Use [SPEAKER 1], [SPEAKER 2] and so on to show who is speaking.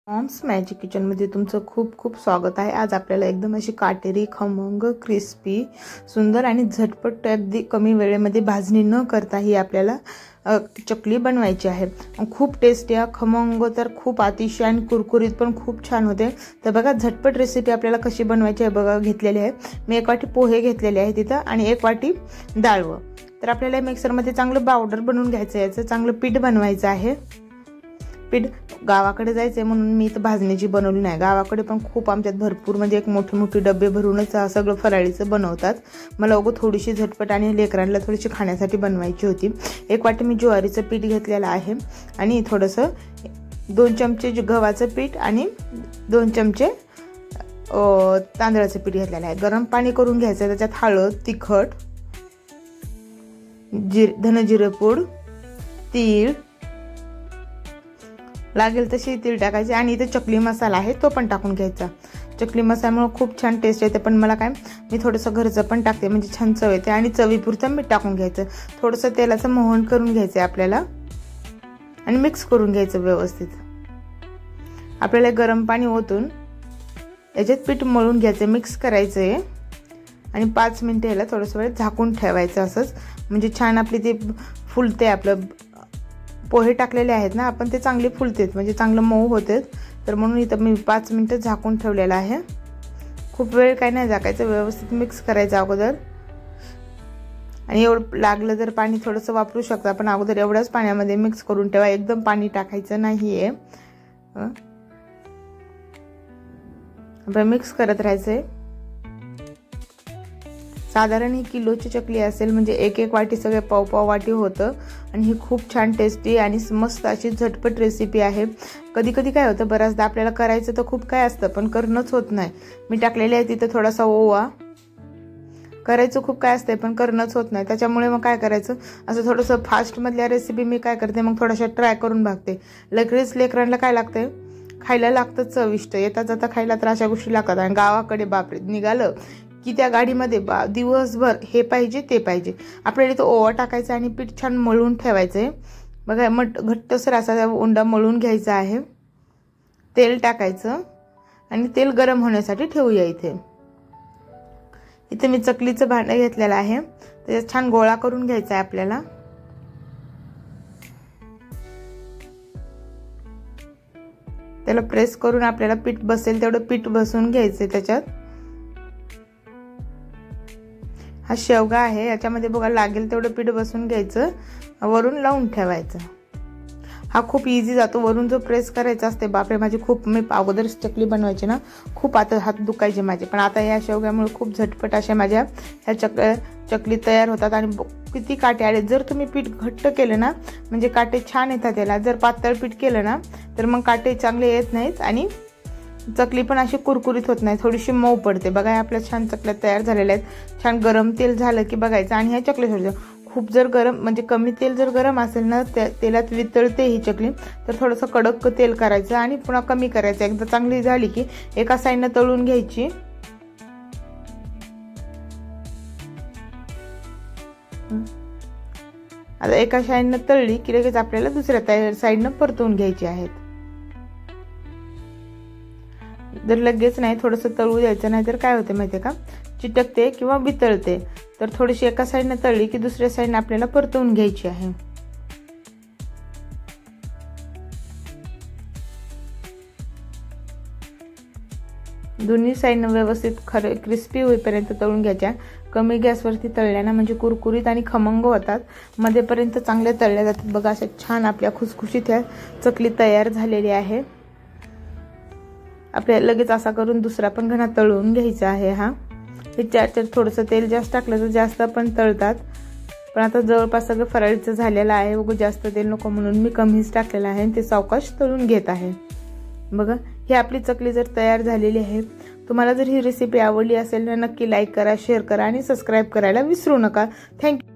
[SPEAKER 1] Moms magic किचनमध्ये तुमचं खूप खूप स्वागत आहे। आज आपल्याला एकदम अशी काटेरी, खमंग, क्रिस्पी, सुंदर आणि झटपट अगदी कमी वेळेमध्ये भाजणी न करता ही आपल्याला चकली बनवायची आहे। खूप टेस्टी आहे, खमंग तर खूप अतिशय आणि कुरकुरीत पण खूप छान होते। तर बघा झटपट रेसिपी आपल्याला कशी बनवायची आहे बघा घेतलेली आहे। मी 1 वाटी पोहे घेतलेले आहे तिथं आणि 1 वाटी डाळ। तर आपल्याला मिक्सरमध्ये चांगलं पावडर बनवून घ्यायचं आहे, याचं चांगलं पीठ बनवायचं आहे। पीठ गावाकडे जायचे म्हणून मी इथं भाजणीची बनवली नाही। गावाकडे पण खूप आमच्यात भरपूर म्हणजे एक मोठे मोठे डबे भरूनच सगळं फराळीचं बनवतात। मला अगो थोडीशी झटपट आणि लेकरांना थोडीशी खाण्यासाठी बनवायची होती। 1 वाटी मी ज्वारीचं पीठ घेतलेलं आहे आणि थोडंसं 2 चमचे गव्हाचं पीठ आणि 2 चमचे तांदळाचं पीठ घेतलेलं आहे। गरम पाणी करून घ्यायचं, त्याच्यात हळद, तिखट, धने पूड, तीळ लागेल तशी तीळ टाकायचे आणि इथे चकली मसाला आहे तो पण टाकून घ्यायचा। चकली मसाल्यामुळे खूप छान टेस्ट येते, पण मला काय मी थोडंसं घरचं पण टाकते म्हणजे छान चव येते। आणि चवीपुरतं मीठ टाकून घ्यायचं, थोडंसं तेलाचं मोहन करून घ्यायचं आपल्याला आणि मिक्स करून घ्यायचं व्यवस्थित। आपल्याला गरम पाणी ओतून याच्यात पीठ मळून घ्यायचं, मिक्स करायचं आहे आणि 5 मिनिटं याला थोडंसं वेळ झाकून ठेवायचं असंच, म्हणजे छान आपली ते फुलते। आपलं पोहे टाकलेले आहेत ना आपण, ते चांगले फुलतेत म्हणजे चांगलं मऊ होते। तर म्हणून इथं मी 5 मिनिटं झाकून ठेवलेलं आहे। खूप वेळ काही नाही झाकायचं, व्यवस्थित मिक्स करायचं अगोदर। आणि एवढं लागलं तर पाणी थोडंसं वापरू शकता, पण अगोदर एवढ्याच पाण्यामध्ये मिक्स करून ठेवा, एकदम पाणी टाकायचं नाहीये। आपण मिक्स करत राहायचंय। साधारण ही किलोची चकली असेल म्हणजे 1 वाटी सगळे पाव वाटी होतं आणि ही खूप छान टेस्टी आणि मस्त अशी झटपट रेसिपी आहे। कधी कधी काय होतं, बऱ्याचदा आपल्याला करायचं तर खूप काय असतं पण करणंच होत नाही। मी टाकलेले आहे तिथं थोडासा ओवा, करायचं खूप काय असतंय पण करणंच होत नाही। त्याच्यामुळे मग काय करायचं, असं थोडंसं फास्ट मधल्या रेसिपी मी काय करते मग थोड्याशा ट्राय करून बघते। लगेच लेकरांना काय लागतंय, खायला लागतं चविष्ट, येता जाता खायला तर अशा गोष्टी लागतात। आणि गावाकडे बापरे निघालं की त्या गाडीमध्ये दिवसभर हे पाहिजे ते पाहिजे। आपल्याला इथं ओवा टाकायचा आणि पीठ छान मळून ठेवायचंय बघा, घट्टसर असा उंडा मळून घ्यायचा आहे। तेल टाकायचं आणि तेल गरम होण्यासाठी ठेवूया। इथे मी चकलीचं भांडं घेतलेलं आहे, त्याच्यात छान गोळा करून घ्यायचा आहे आपल्याला। त्याला प्रेस करून आपल्याला पीठ बसेल तेवढं पीठ बसवून घ्यायचंय त्याच्यात। हा शेवगा आहे, याच्यामध्ये बघा लागेल तेवढं पीठ बसून घ्यायचं, वरून लावून ठेवायचं। हा खूप इझी जातो, वरून जो प्रेस करायचा असते बापरे माझी खूप, मी अगोदर चकली बनवायची ना खूप आता हात दुखायचे माझे, पण आता या शेवग्यामुळे खूप झटपट अशा माझ्या ह्या चकली तयार होतात। आणि किती काटे आले, जर तुम्ही पीठ घट्ट केलं ना म्हणजे काटे छान येतात त्याला, जर पातळ पीठ केलं ना तर मग काटे चांगले येत नाहीत आणि चकली पण अशी कुरकुरीत होत नाही, थोडीशी मऊ पडते। बघा आपल्या छान चकल्या तयार झालेल्या आहेत। छान गरम तेल झालं की बघायचं आणि ह्या चकल्या थोडंसं खूप जर गरम म्हणजे कमी तेल जर गरम असेल ना तेलात वितळते ही चकली, तर थोडंसं कडक तेल करायचं आणि पुन्हा कमी करायचं। एकदा चांगली झाली की एका साईडनं तळून घ्यायची। आता एका साईडनं तळली की लगेच आपल्याला दुसऱ्या साईडनं परतवून घ्यायची आहेत। जर लगेच नाही थोडंसं तळू द्यायचं, नाही तर काय होते माहितीये का, चिटकते किंवा वितळते। तर थोडीशी एका साईडनं तळली की दुसऱ्या साईडनं आपल्याला परतवून घ्यायची आहे। दोन्ही साईडनं व्यवस्थित क्रिस्पी होईपर्यंत तळून घ्यायच्या। कमी गॅसवरती तळल्याना म्हणजे कुरकुरीत आणि खमंग होतात, मध्येपर्यंत चांगल्या तळल्या जातात। बघा अशा छान आपल्या खुसखुशीत ह्या चकली तयार झालेली आहे। आपल्याला लगेच असा करून दुसरा पण घणा तळून घ्यायचा आहे। हा हे थोडंसं तेल जास्त टाकलं तर जास्त पण तळतात, पण आता जवळपास सगळं फराळीचं झालेलं आहे, बघू जास्त तेल नको म्हणून मी कमीच टाकलेलं आहे, ते सावकाश तळून घेत आहे। बघा ही आपली चकली जर तयार झालेली आहे। तुम्हाला जर ही रेसिपी आवडली असेल तर नक्की लाईक करा, शेअर करा आणि सबस्क्राईब करायला विसरू नका। थँक्यू।